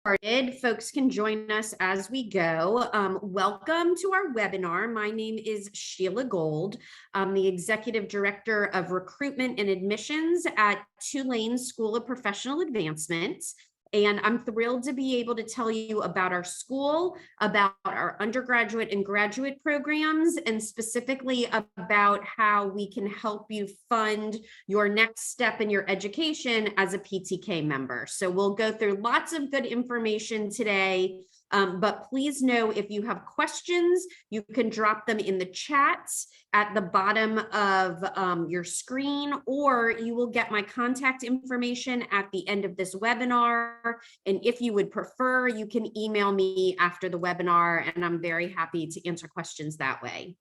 Started. Folks can join us as we go. Welcome to our webinar. My name is Sheila Gold. I'm the Executive Director of Recruitment and Admissions at Tulane School of Professional Advancement. And I'm thrilled to be able to tell you about our school, about our undergraduate and graduate programs, and specifically about how we can help you fund your next step in your education as a PTK member. So we'll go through lots of good information today. But please know if you have questions, you can drop them in the chats at the bottom of your screen, or you will get my contact information at the end of this webinar. And if you would prefer, you can email me after the webinar, and I'm very happy to answer questions that way.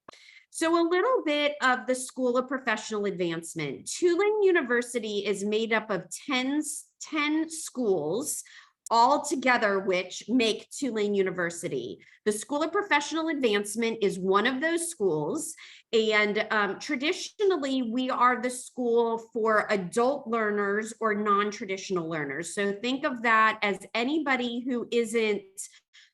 So a little bit of the School of Professional Advancement. Tulane University is made up of 10 schools, all together, which make Tulane University. The School of Professional Advancement is one of those schools, and traditionally we are the school for adult learners or non-traditional learners. So think of that as anybody who isn't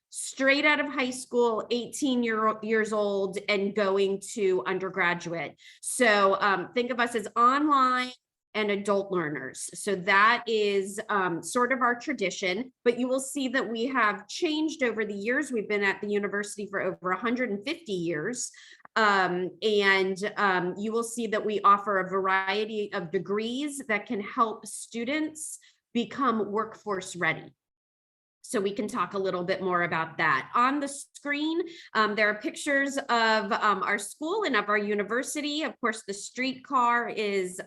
straight out of high school, 18 years old, and going to undergraduate. So think of us as online and adult learners. So that is sort of our tradition, but you will see that we have changed over the years. We've been at the university for over 150 years. And you will see that we offer a variety of degrees that can help students become workforce ready. So we can talk a little bit more about that. On the screen, there are pictures of our school and of our university. Of course, the streetcar is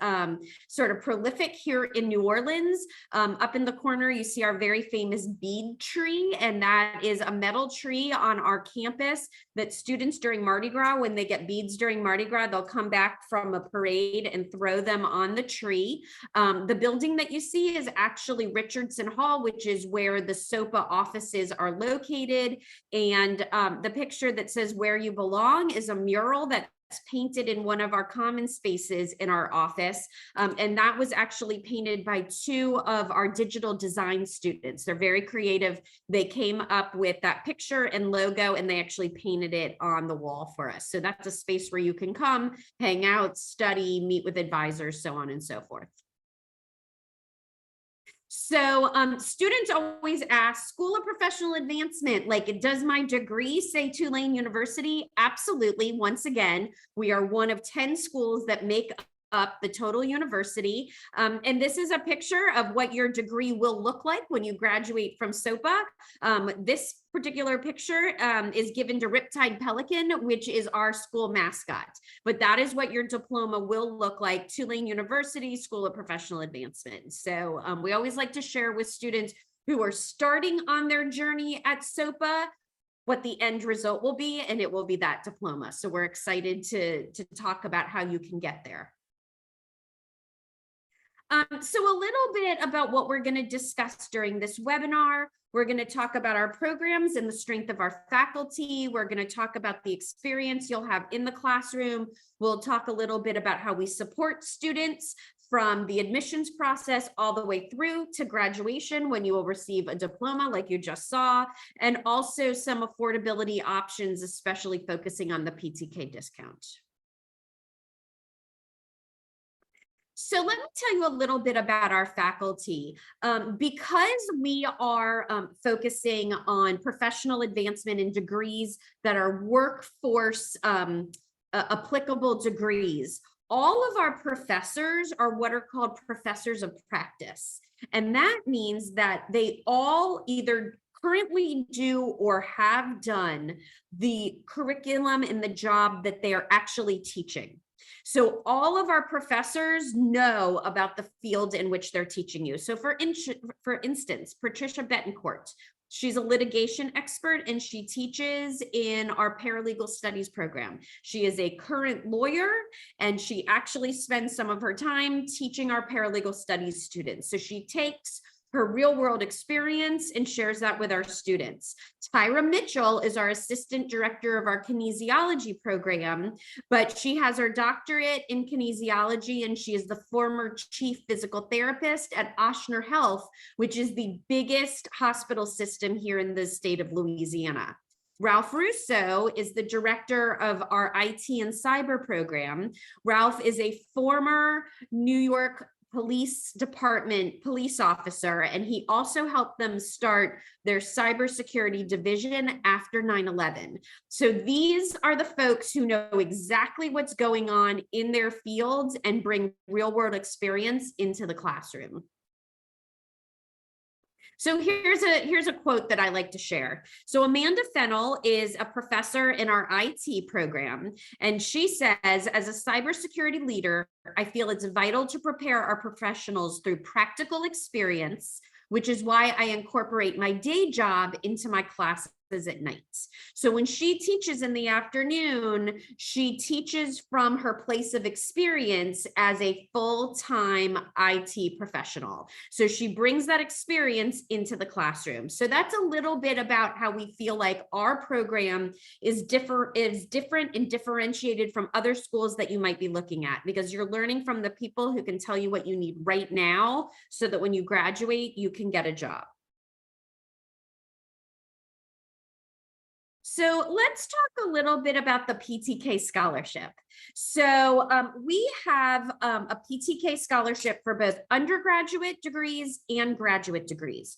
sort of prolific here in New Orleans. Up in the corner, you see our very famous bead tree, and that is a metal tree on our campus that students during Mardi Gras, when they get beads during Mardi Gras, they'll come back from a parade and throw them on the tree. The building that you see is actually Richardson Hall, which is where the SoPA offices are located. And the picture that says "Where You Belong" is a mural that's painted in one of our common spaces in our office. And that was actually painted by two of our digital design students. They're very creative. They came up with that picture and logo, and they actually painted it on the wall for us. So that's a space where you can come, hang out, study, meet with advisors, so on and so forth. So students always ask, School of Professional Advancement, like, does my degree say Tulane University? Absolutely. Once again, we are one of 10 schools that make up the total university. And this is a picture of what your degree will look like when you graduate from SoPA. This particular picture is given to Riptide Pelican, which is our school mascot. But that is what your diploma will look like, Tulane University School of Professional Advancement. So we always like to share with students who are starting on their journey at SoPA what the end result will be, and it will be that diploma. So we're excited to talk about how you can get there. So a little bit about what we're going to discuss during this webinar. We're going to talk about our programs and the strength of our faculty. We're going to talk about the experience you'll have in the classroom. We'll talk a little bit about how we support students from the admissions process all the way through to graduation when you will receive a diploma like you just saw, and also some affordability options, especially focusing on the PTK discount. So let me tell you a little bit about our faculty. Because we are focusing on professional advancement and degrees that are workforce applicable degrees, all of our professors are what are called professors of practice. And that means that they all either currently do or have done the curriculum and the job that they are actually teaching. So all of our professors know about the field in which they're teaching you. So for instance, Patricia Betancourt, she's a litigation expert and she teaches in our paralegal studies program. She is a current lawyer and she actually spends some of her time teaching our paralegal studies students. So she takes her real world experience and shares that with our students. Tyra Mitchell is our assistant director of our kinesiology program, but she has her doctorate in kinesiology and she is the former chief physical therapist at Ochsner Health, which is the biggest hospital system here in the state of Louisiana. Ralph Russo is the director of our IT and cyber program. Ralph is a former New York Police Department police officer, and he also helped them start their cybersecurity division after 9/11. So these are the folks who know exactly what's going on in their fields and bring real world experience into the classroom. So here's a quote that I like to share. So Amanda Fennell is a professor in our IT program, and she says, as a cybersecurity leader, I feel it's vital to prepare our professionals through practical experience, which is why I incorporate my day job into my classes at night. So when she teaches in the afternoon, she teaches from her place of experience as a full-time IT professional. So she brings that experience into the classroom. So that's a little bit about how we feel like our program is different and differentiated from other schools that you might be looking at, because you're learning from the people who can tell you what you need right now so that when you graduate, you can get a job. So let's talk a little bit about the PTK scholarship. So we have a PTK scholarship for both undergraduate degrees and graduate degrees.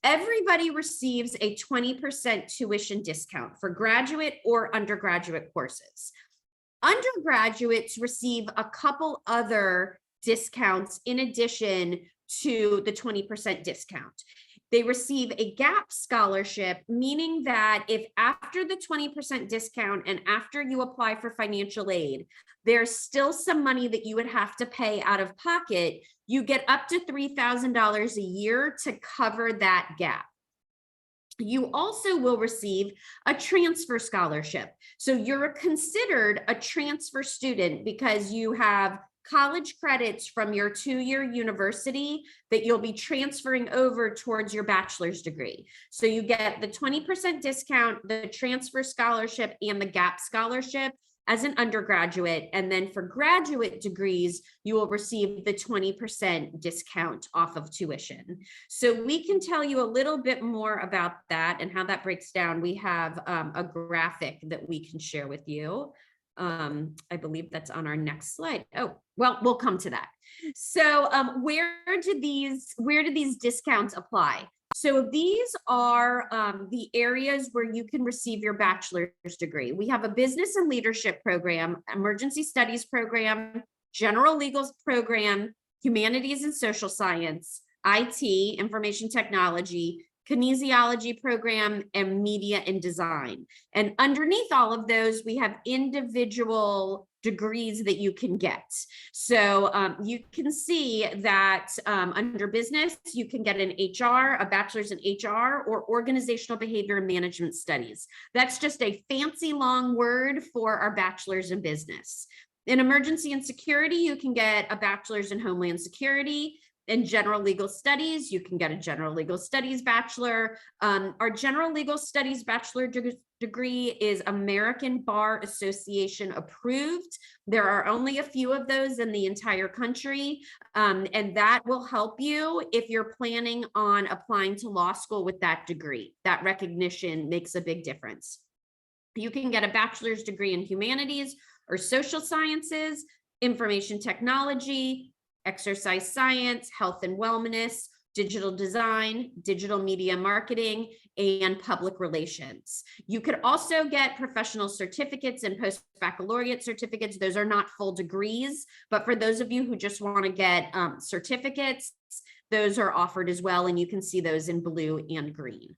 Everybody receives a 20% tuition discount for graduate or undergraduate courses. Undergraduates receive a couple other discounts in addition to the 20% discount. They receive a gap scholarship, meaning that if after the 20% discount and after you apply for financial aid, there's still some money that you would have to pay out of pocket, you get up to $3,000 a year to cover that gap. You also will receive a transfer scholarship. So you're considered a transfer student because you have college credits from your 2-year university that you'll be transferring over towards your bachelor's degree. So you get the 20% discount, the transfer scholarship, and the gap scholarship as an undergraduate. And then for graduate degrees, you will receive the 20% discount off of tuition. So we can tell you a little bit more about that and how that breaks down. We have a graphic that we can share with you. I believe that's on our next slide. Oh, well, we'll come to that. So where do these discounts apply? So these are the areas where you can receive your bachelor's degree. We have a business and leadership program, emergency studies program, general legal program, humanities and social science, IT, information technology, kinesiology program, and media and design. And underneath all of those, we have individual degrees that you can get. So you can see that under business, you can get an HR, a bachelor's in HR, or organizational behavior and management studies. That's just a fancy long word for our bachelor's in business. In emergency and security, you can get a bachelor's in homeland security. In general legal studies, you can get a general legal studies bachelor. Our general legal studies bachelor degree is American Bar Association approved. There are only a few of those in the entire country, and that will help you if you're planning on applying to law school with that degree. That recognition makes a big difference. You can get a bachelor's degree in humanities or social sciences, information technology, exercise science, health and wellness, digital design, digital media marketing, and public relations. You could also get professional certificates and post-baccalaureate certificates. Those are not full degrees, but for those of you who just want to get certificates, those are offered as well, and you can see those in blue and green.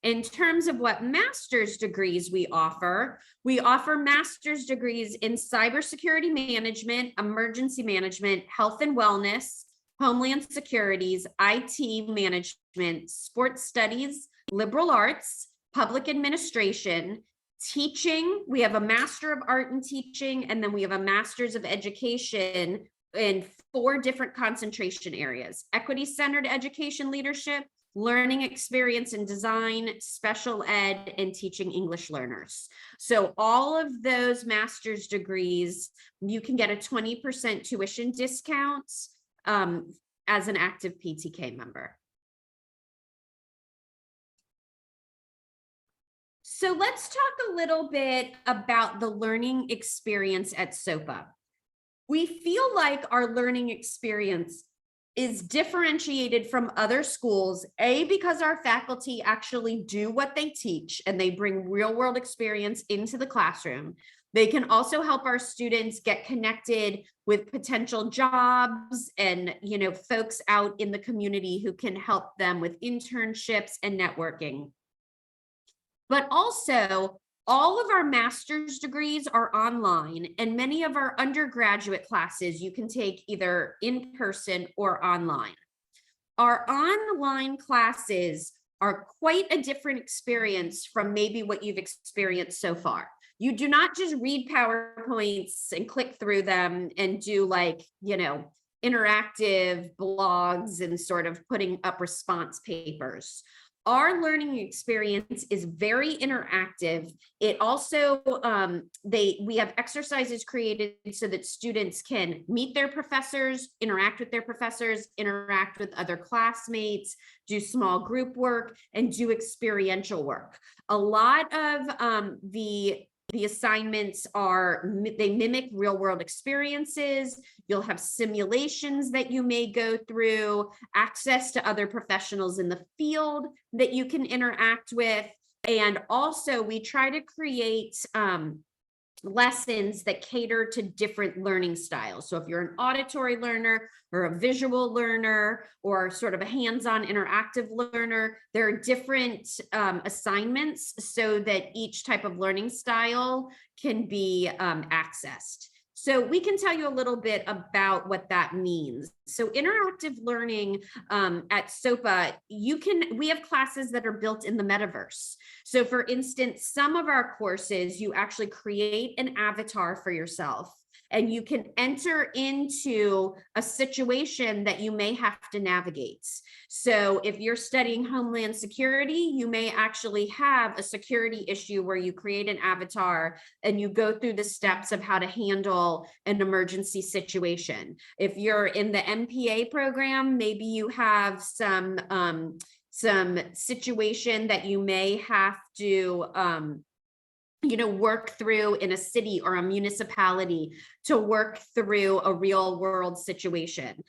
In terms of what master's degrees we offer master's degrees in cybersecurity management, emergency management, health and wellness, homeland securities, IT management, sports studies, liberal arts, public administration, teaching. We have a Master of Art in Teaching, and then we have a Master's of Education in 4 different concentration areas: equity-centered education leadership, learning experience and design, special ed, and teaching English learners. So all of those master's degrees, you can get a 20% tuition discount as an active PTK member. So let's talk a little bit about the learning experience at SoPA. We feel like our learning experience is differentiated from other schools, because our faculty actually do what they teach and they bring real world experience into the classroom. They can also help our students get connected with potential jobs and, folks out in the community who can help them with internships and networking. But also, all of our master's degrees are online, and many of our undergraduate classes you can take either in person or online. Our online classes are quite a different experience from maybe what you've experienced so far. You do not just read PowerPoints and click through them and do interactive blogs and sort of putting up response papers. Our learning experience is very interactive. It also, we have exercises created so that students can meet their professors, interact with their professors, interact with other classmates, do small group work, and do experiential work. A lot of the assignments they mimic real world experiences. You'll have simulations that you may go through, access to other professionals in the field that you can interact with. And also we try to create lessons that cater to different learning styles. So if you're an auditory learner or a visual learner or sort of a hands-on interactive learner, there are different assignments so that each type of learning style can be accessed. So we can tell you a little bit about what that means. So interactive learning at SoPA, we have classes that are built in the metaverse. So for instance, some of our courses, you actually create an avatar for yourself and you can enter into a situation that you may have to navigate. So if you're studying Homeland Security, you may actually have a security issue where you create an avatar and you go through the steps of how to handle an emergency situation. If you're in the MPA program, maybe you have some situation that you may have to work through in a city or a municipality to work through a real world situation.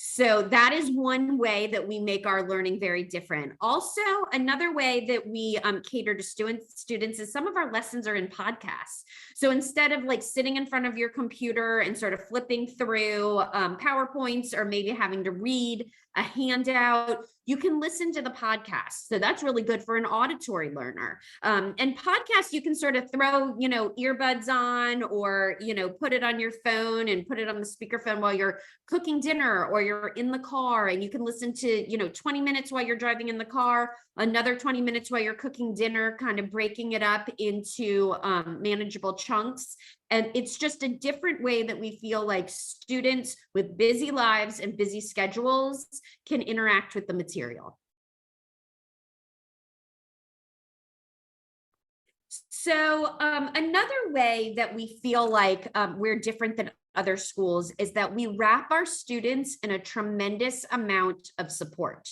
So that is one way that we make our learning very different. Also, another way that we cater to students is some of our lessons are in podcasts. So instead of sitting in front of your computer and sort of flipping through PowerPoints or maybe having to read a handout, you can listen to the podcast. So that's really good for an auditory learner. And podcasts, you can sort of throw, earbuds on or, put it on your phone and put it on the speakerphone while you're cooking dinner or you're in the car, and you can listen to, 20 minutes while you're driving in the car, another 20 minutes while you're cooking dinner, kind of breaking it up into manageable chunks. And it's just a different way that we feel like students with busy lives and busy schedules can interact with the material. So another way that we feel like we're different than other schools is that we wrap our students in a tremendous amount of support.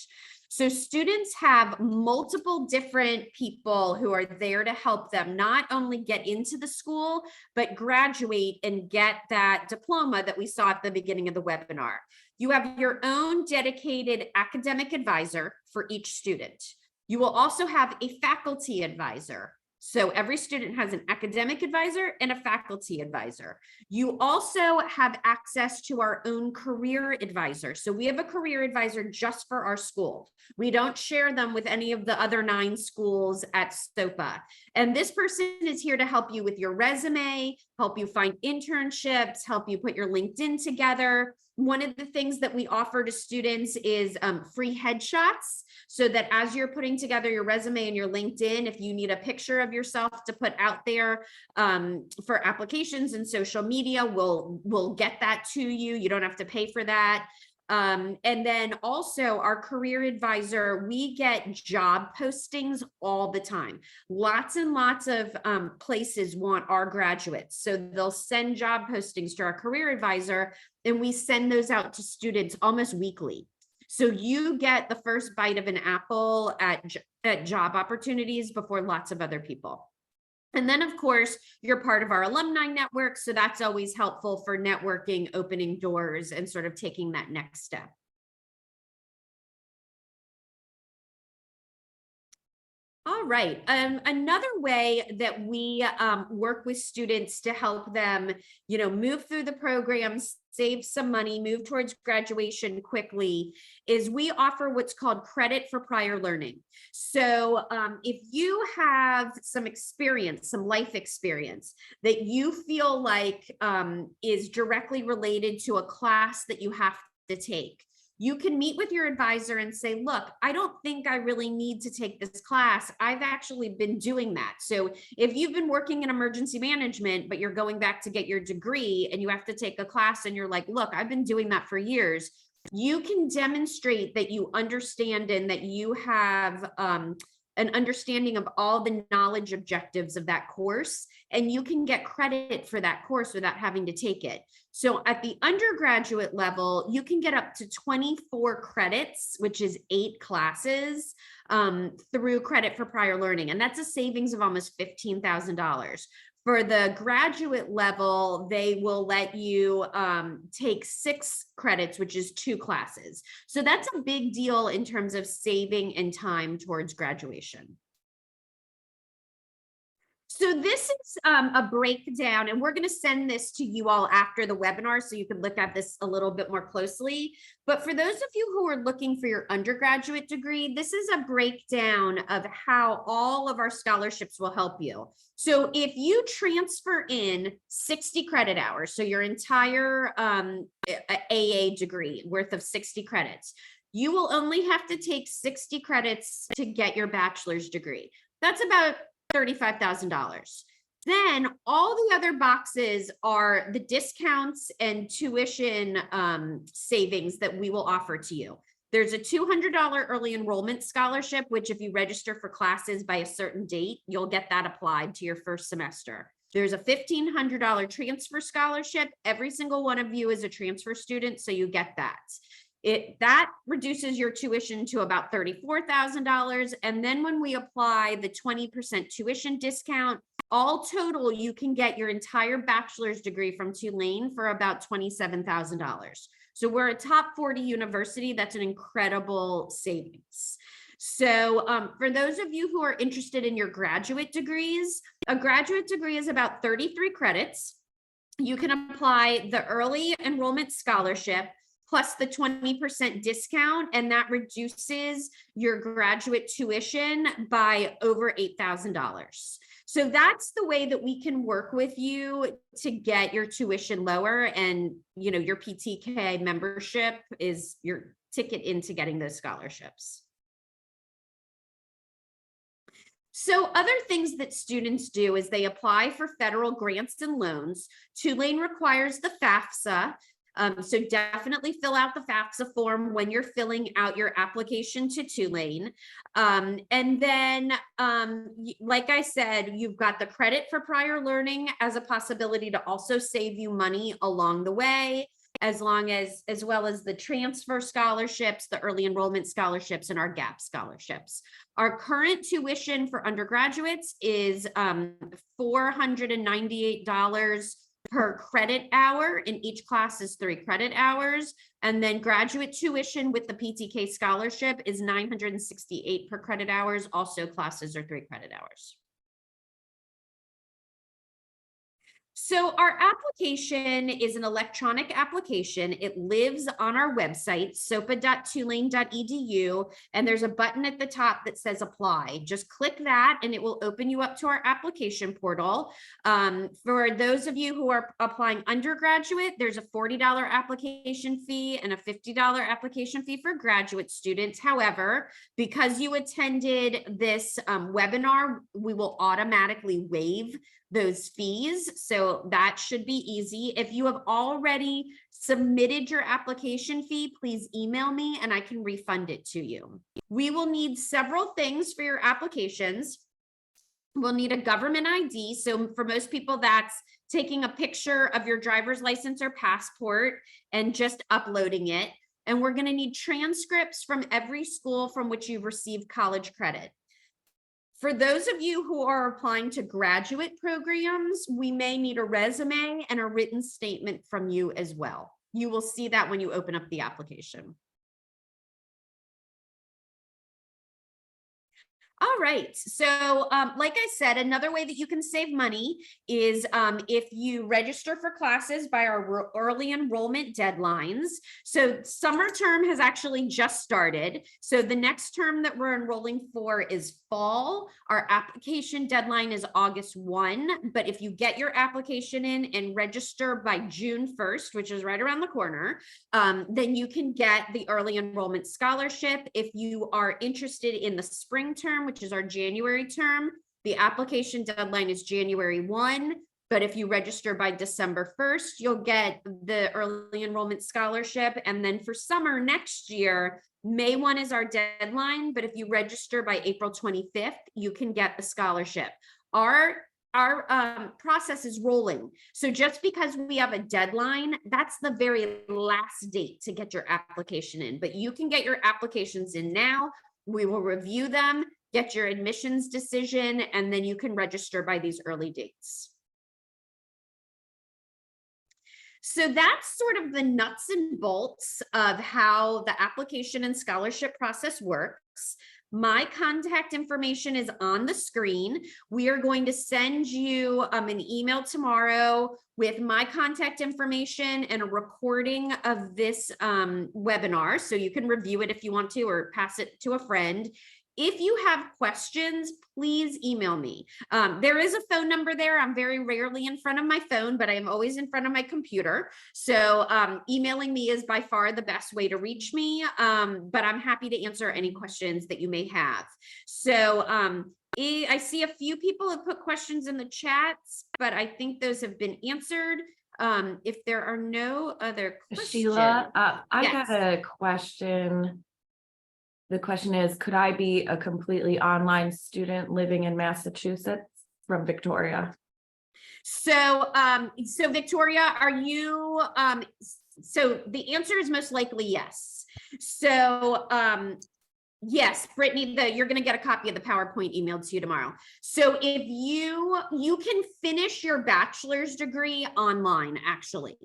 So students have multiple different people who are there to help them not only get into the school, but graduate and get that diploma that we saw at the beginning of the webinar. You have your own dedicated academic advisor for each student. You will also have a faculty advisor. So every student has an academic advisor and a faculty advisor. You also have access to our own career advisor. So we have a career advisor just for our school. We don't share them with any of the other 9 schools at SoPA. And this person is here to help you with your resume, help you find internships, help you put your LinkedIn together. One of the things that we offer to students is free headshots, so that as you're putting together your resume and your LinkedIn, if you need a picture of yourself to put out there for applications and social media, we'll get that to you. You don't have to pay for that. And then also our career advisor, we get job postings all the time. Lots and lots of places want our graduates. So they'll send job postings to our career advisor, and we send those out to students almost weekly. So you get the first bite of an apple at job opportunities before lots of other people. And then, of course, you're part of our alumni network. So that's always helpful for networking, opening doors, and sort of taking that next step. All right. Another way that we work with students to help them, move through the programs, save some money, move towards graduation quickly, is we offer what's called credit for prior learning. So if you have some experience, some life experience that you feel like is directly related to a class that you have to take, you can meet with your advisor and say, look, I don't think I really need to take this class. I've actually been doing that. So if you've been working in emergency management, but you're going back to get your degree and you have to take a class and you're like, look, I've been doing that for years, you can demonstrate that you understand and that you have an understanding of all the knowledge objectives of that course, and you can get credit for that course without having to take it. So at the undergraduate level, you can get up to 24 credits, which is 8 classes, through credit for prior learning. And that's a savings of almost $15,000. For the graduate level, they will let you take 6 credits, which is 2 classes. So that's a big deal in terms of saving and time towards graduation. So this is a breakdown, and we're going to send this to you all after the webinar so you can look at this a little bit more closely. But for those of you who are looking for your undergraduate degree, this is a breakdown of how all of our scholarships will help you. So if you transfer in 60 credit hours, so your entire AA degree worth of 60 credits, you will only have to take 60 credits to get your bachelor's degree. That's about $35,000. Then all the other boxes are the discounts and tuition savings that we will offer to you. There's a $200 early enrollment scholarship, which if you register for classes by a certain date, you'll get that applied to your first semester. There's a $1,500 transfer scholarship. Every single one of you is a transfer student, so you get that. That reduces your tuition to about $34,000. And then when we apply the 20% tuition discount, all total, you can get your entire bachelor's degree from Tulane for about $27,000. So we're a top 40 university. That's an incredible savings. So for those of you who are interested in your graduate degrees, a graduate degree is about 33 credits. You can apply the early enrollment scholarship plus the 20% discount, and that reduces your graduate tuition by over $8,000. So that's the way that we can work with you to get your tuition lower, and your PTK membership is your ticket into getting those scholarships. So other things that students do is they apply for federal grants and loans. Tulane requires the FAFSA. So definitely fill out the FAFSA form when you're filling out your application to Tulane. And then, like I said, you've got the credit for prior learning as a possibility to also save you money along the way, as well as the transfer scholarships, the early enrollment scholarships, and our GAP scholarships. Our current tuition for undergraduates is $498 per credit hour, and each class is 3 credit hours. And then graduate tuition with the PTK scholarship is $968 per credit hours. Also, classes are 3 credit hours. So our application is an electronic application. It lives on our website, sopa.tulane.edu, and there's a button at the top that says apply. Just click that and it will open you up to our application portal. For those of you who are applying undergraduate, there's a $40 application fee and a $50 application fee for graduate students. However, because you attended this webinar, we will automatically waive those fees. So that should be easy. If you have already submitted your application fee, please email me and I can refund it to you. We will need several things for your applications. We'll need a government ID. So for most people, that's taking a picture of your driver's license or passport and just uploading it. And we're going to need transcripts from every school from which you've received college credit. For those of you who are applying to graduate programs, we may need a resume and a written statement from you as well. You will see that when you open up the application. All right, so like I said, another way that you can save money is if you register for classes by our early enrollment deadlines. So summer term has actually just started. So the next term that we're enrolling for is fall. Our application deadline is August 1, but if you get your application in and register by June 1st, which is right around the corner, then you can get the early enrollment scholarship. If you are interested in the spring term, which is our January term, the application deadline is January 1, but if you register by December 1st, you'll get the early enrollment scholarship. And then for summer next year, May 1 is our deadline, but if you register by April 25th, you can get the scholarship. Our process is rolling. So just because we have a deadline, that's the very last date to get your application in, but you can get your applications in now. We will review them, get your admissions decision, and then you can register by these early dates. So that's sort of the nuts and bolts of how the application and scholarship process works. My contact information is on the screen. We are going to send you an email tomorrow with my contact information and a recording of this webinar, so you can review it if you want to or pass it to a friend. If you have questions, please email me. There is a phone number there. I'm very rarely in front of my phone, but I am always in front of my computer. So emailing me is by far the best way to reach me, but I'm happy to answer any questions that you may have. So I see a few people have put questions in the chats, but I think those have been answered. If there are no other questions. Sheila, I Yes. got a question. The question is, could I be a completely online student living in Massachusetts? From Victoria. So, so Victoria, are you, so the answer is most likely yes. So, yes, Brittany, you're going to get a copy of the PowerPoint emailed to you tomorrow. So if you can finish your bachelor's degree online, actually.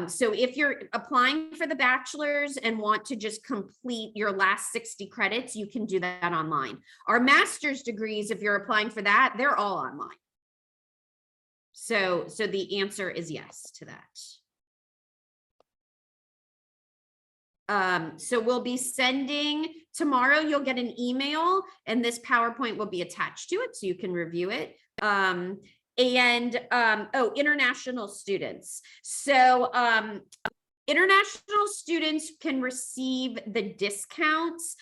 So if you're applying for the bachelor's and want to just complete your last 60 credits, you can do that online. Our master's degrees, if you're applying for that, they're all online. So the answer is yes to that. So we'll be sending tomorrow, you'll get an email and this PowerPoint will be attached to it so you can review it. International students. So international students can receive the discounts.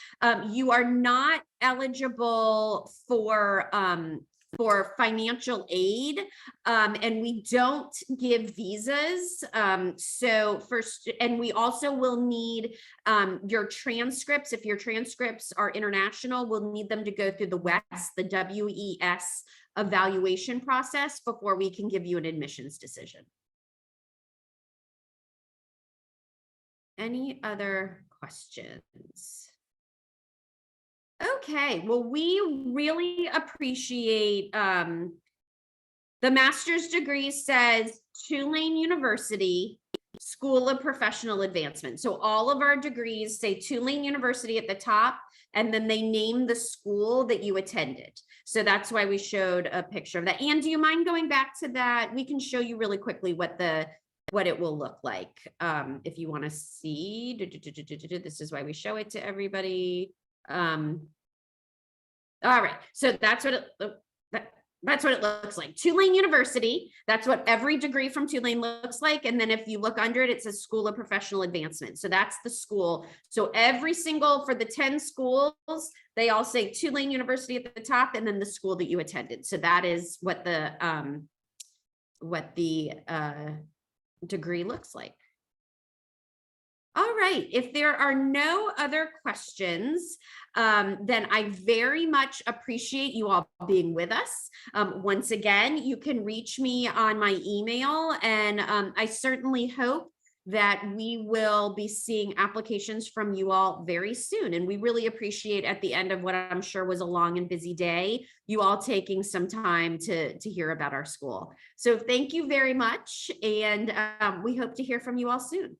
You are not eligible for financial aid, and we don't give visas. And we also will need your transcripts. If your transcripts are international, we'll need them to go through the WES evaluation process before we can give you an admissions decision. Any other questions? Okay, well, we really appreciate the master's degree says Tulane University, School of Professional Advancement. So all of our degrees say Tulane University at the top, and then they name the school that you attended. So that's why we showed a picture of that. And do you mind going back to that? We can show you really quickly what it will look like. If you want to see, this is why we show it to everybody. All right, so that's what it looks like. Tulane University, that's what every degree from Tulane looks like. And then if you look under it, it says School of Professional Advancement. So that's the school. So every single, for the 10 schools, they all say Tulane University at the top and then the school that you attended. So that is what the degree looks like. All right, if there are no other questions, then I very much appreciate you all being with us. Once again, you can reach me on my email, and I certainly hope that we will be seeing applications from you all very soon. And we really appreciate, at the end of what I'm sure was a long and busy day, you all taking some time to hear about our school. So thank you very much, and we hope to hear from you all soon.